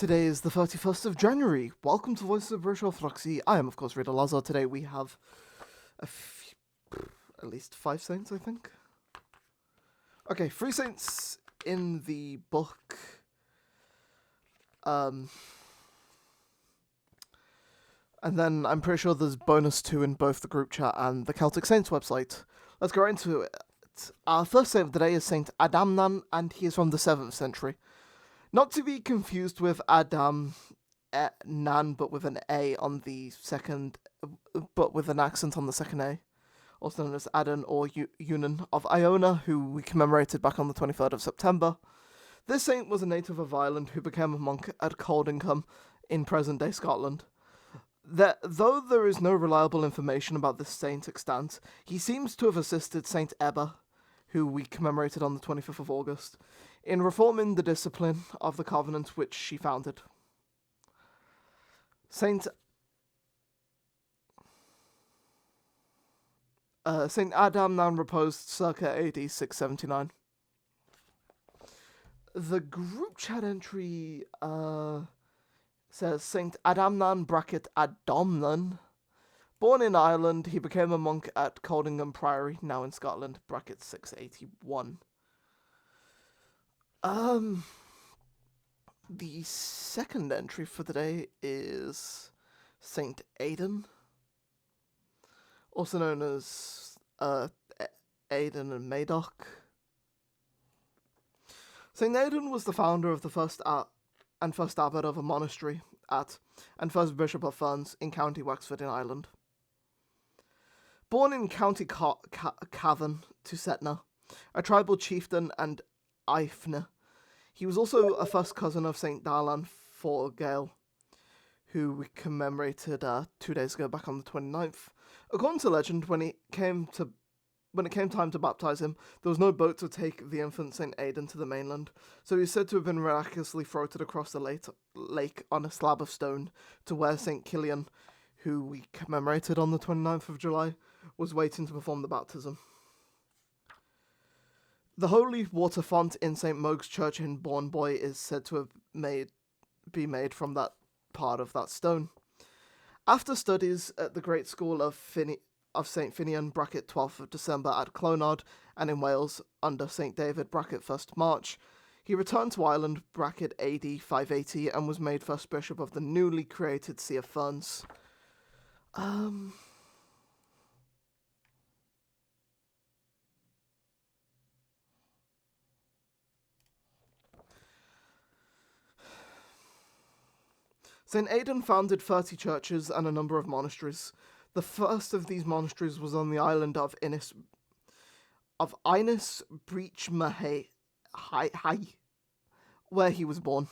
Today is the 31st of January. Welcome to Voices of British Orthodoxy. I am, of course, Rita Lazar. Today we have at least 5 saints, I think. Okay, 3 saints in the book. And then I'm pretty sure there's bonus 2 in both the group chat and the Celtic Saints website. Let's go right into it. Our first saint of the day is Saint Adamnan, and he is from the 7th century. Not to be confused with Adam Nan, but with an A on the second, but with an accent on the second A, also known as Adon or Unan of Iona, who we commemorated back on the 23rd of September. This saint was a native of Ireland who became a monk at Coldingham in present-day Scotland. Though there is no reliable information about this saint extant, he seems to have assisted Saint Ebba, who we commemorated on the 25th of August, in reforming the discipline of the Covenant which she founded. Saint Adamnan reposed circa AD 679. The group chat entry says Saint Adamnan Adomnan. Born in Ireland, he became a monk at Coldingham Priory, now in Scotland, 681. The second entry for the day is Saint Aidan, also known as Aidan and Madoc. Saint Aidan was the founder of the first abbot of a monastery and first bishop of Ferns in County Wexford in Ireland. Born in County Cavan to Setna, a tribal chieftain and Eifne, he was also a first cousin of Saint Darlan Forgale, who we commemorated 2 days ago, back on the 29th. According to legend, when it came time to baptize him, there was no boat to take the infant Saint Aidan to the mainland, so he is said to have been miraculously floated across the lake on a slab of stone to where Saint Kilian, who we commemorated on the 29th of July, was waiting to perform the baptism. The holy water font in St. Mogue's Church in Bourne-Boy is said to have be made from that part of that stone. After studies at the Great School of St. Finian, 12th of December at Clonard, and in Wales under St. David, 1st March, he returned to Ireland, AD 580, and was made first bishop of the newly created See of Ferns. St. Aidan founded 30 churches and a number of monasteries. The first of these monasteries was on the island of Innis Breach Mahai, where he was born.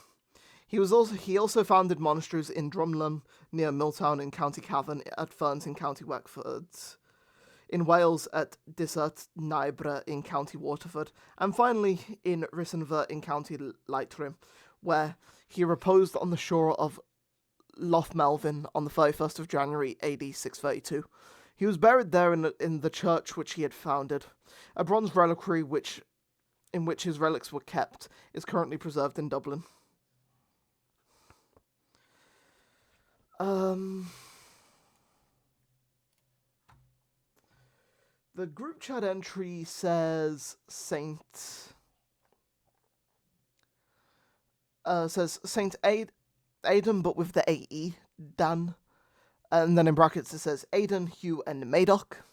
He also founded monasteries in Drumlin near Milltown in County Cavan, at Ferns in County Wexford, in Wales at Dysart Nibre in County Waterford, and finally in Rissenver in County Leitrim, where he reposed on the shore of Loch Melvin on the 31st of January, AD 632. He was buried there in the church which he had founded. A bronze reliquary in which his relics were kept is currently preserved in Dublin. The group chat entry says Saint Aidan, but with the AE, Dan. And then in brackets it says Aidan, Hugh, and Madoc.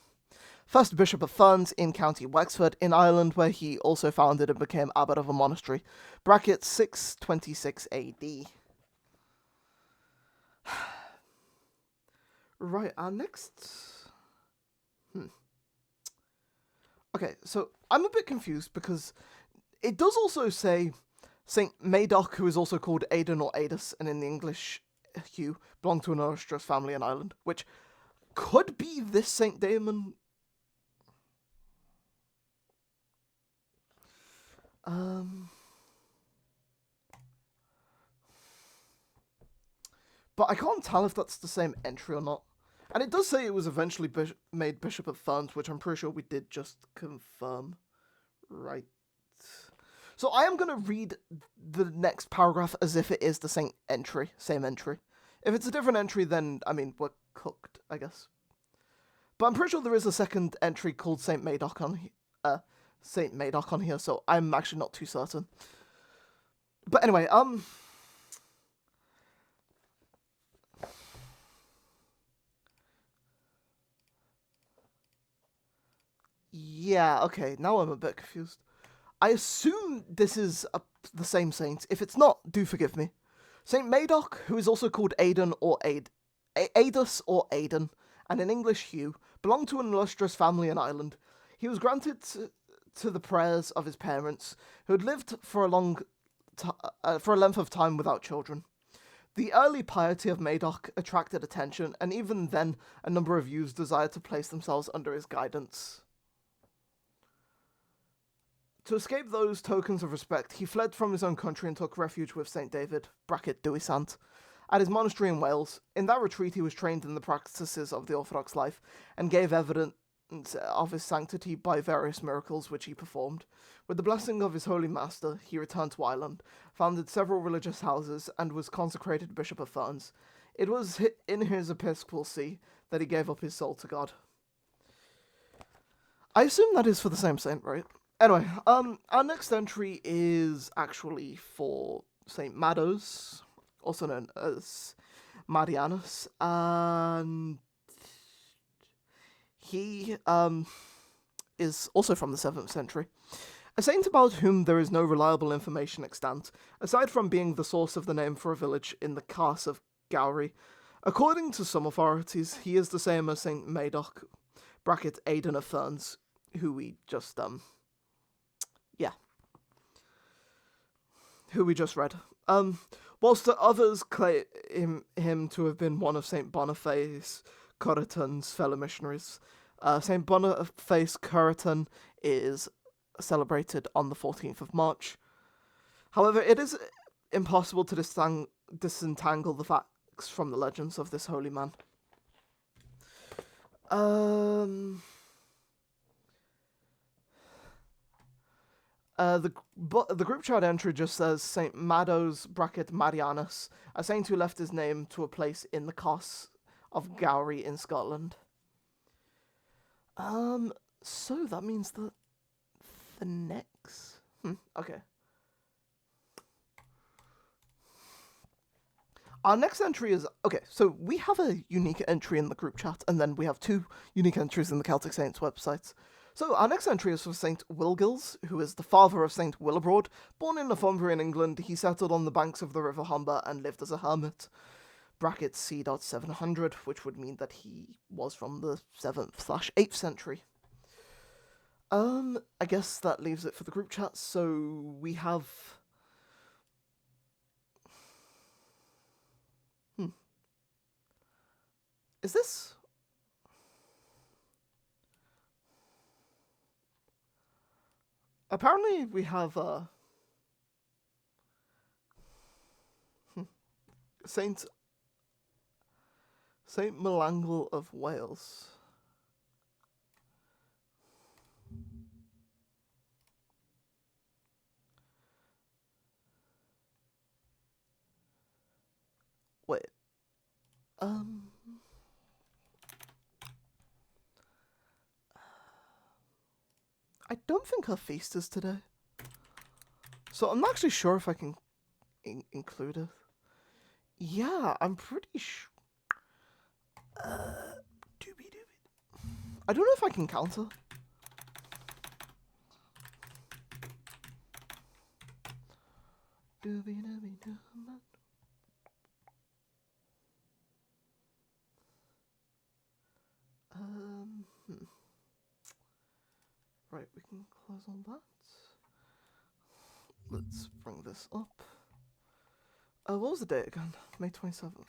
First bishop of Ferns in County Wexford in Ireland, where he also founded and became abbot of a monastery. Brackets 626 AD. Right, our next... Okay, so I'm a bit confused because it does also say Saint Madoc, who is also called Aidan or Adus, and in the English, Hugh, belonged to an illustrious family in Ireland, which could be this Saint Damon. But I can't tell if that's the same entry or not. And it does say it was eventually made Bishop of Ferns, which I'm pretty sure we did just confirm. Right. So I am going to read the next paragraph as if it is the same entry. If it's a different entry, then, I mean, we're cooked, I guess. But I'm pretty sure there is a second entry called Saint Madoc on here, so I'm actually not too certain. But anyway, yeah, okay, now I'm a bit confused. I assume this is the same saint. If it's not, do forgive me. Saint Madoc, who is also called Aidan or Aedus or Aidan, and in English Hugh, belonged to an illustrious family in Ireland. He was granted to the prayers of his parents, who had lived for a length of time without children. The early piety of Madoc attracted attention, and even then, a number of youths desired to place themselves under his guidance. To escape those tokens of respect, he fled from his own country and took refuge with St. David, Dewisant, at his monastery in Wales. In that retreat, he was trained in the practices of the Orthodox life and gave evidence of his sanctity by various miracles which he performed. With the blessing of his holy master, he returned to Ireland, founded several religious houses, and was consecrated Bishop of Ferns. It was in his episcopal see that he gave up his soul to God. I assume that is for the same saint, right? Anyway, our next entry is actually for Saint Mados, also known as Marianus, and he is also from the 7th century. A saint about whom there is no reliable information extant, aside from being the source of the name for a village in the Carse of Gowrie. According to some authorities, he is the same as Saint Madoc, Aidan of Ferns, who we just, who we just read. Whilst the others claim him to have been one of St. Boniface Cureton's fellow missionaries. St. Boniface Cureton is celebrated on the 14th of March. However, it is impossible to disentangle the facts from the legends of this holy man. The group chat entry just says Saint Mados Marianus, a saint who left his name to a place in the Carse of Gowrie in Scotland. So that means that the next... okay. Our next entry is... Okay, so we have a unique entry in the group chat, and then we have 2 unique entries in the Celtic Saints website. So our next entry is for St. Wilgils, who is the father of St. Willibrord. Born in Northumbria in England, he settled on the banks of the River Humber and lived as a hermit. C.700, which would mean that he was from the 7th/8th century. I guess that leaves it for the group chat, so we have... Is this... Apparently we have, Saint Melangle of Wales. Wait. I don't think her feast is today. So I'm not actually sure if I can include it. Yeah, I'm pretty sure. Doobie. I don't know if I can counter. Doobie. Right, we can close on that. Let's bring this up. What was the date again? May 27th.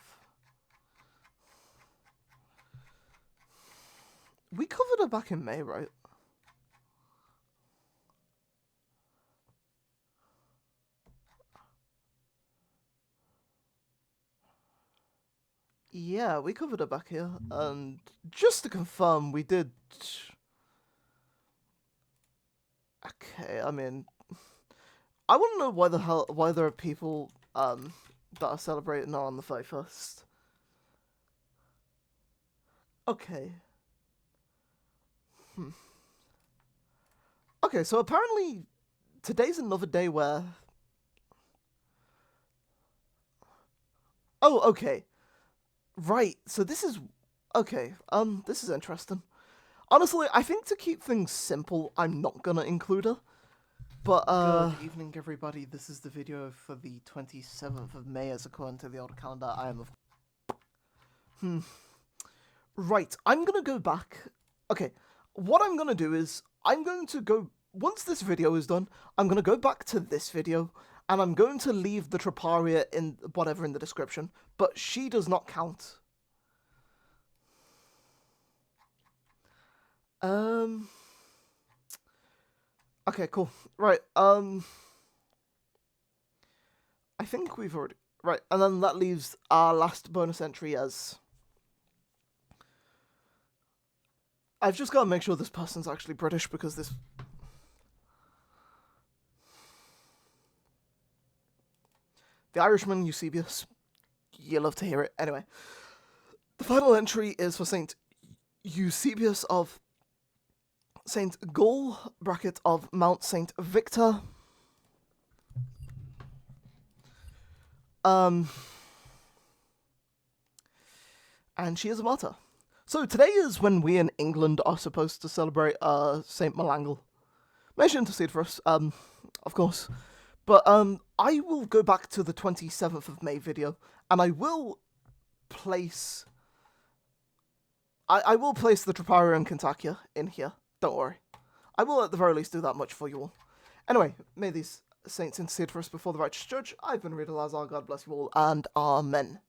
We covered it back in May, right? Yeah, we covered it back here. And just to confirm, we did... Okay, I mean... I want to know why there are people that are celebrating on the 31st. Okay. Okay, so apparently today's another day where... Oh, okay. Right, so this is... Okay, this is interesting. Honestly, I think to keep things simple, I'm not gonna include her. But, Good evening, everybody. This is the video for the 27th of May, as according to the old calendar. I am of... Right, I'm gonna go back... Okay, what I'm gonna do is, I'm going to go... Once this video is done, I'm gonna go back to this video, and I'm going to leave the Traparia in whatever in the description, but she does not count. Okay, cool. Right, I think we've already... Right, and then that leaves our last bonus entry as... I've just got to make sure this person's actually British, because this... The Irishman, Eusebius. You love to hear it. Anyway, the final entry is for Saint Eusebius of Saint Gall, bracket of Mount Saint Victor. And she is a martyr. So today is when we in England are supposed to celebrate Saint Malangle. May she intercede for us, of course. But I will go back to the 27th of May video, and I will place... I will place the Traparia and Kentuckia in here. Don't worry. I will at the very least do that much for you all. Anyway, may these saints intercede for us before the righteous judge. I've been Rita Lazar, God bless you all, and Amen.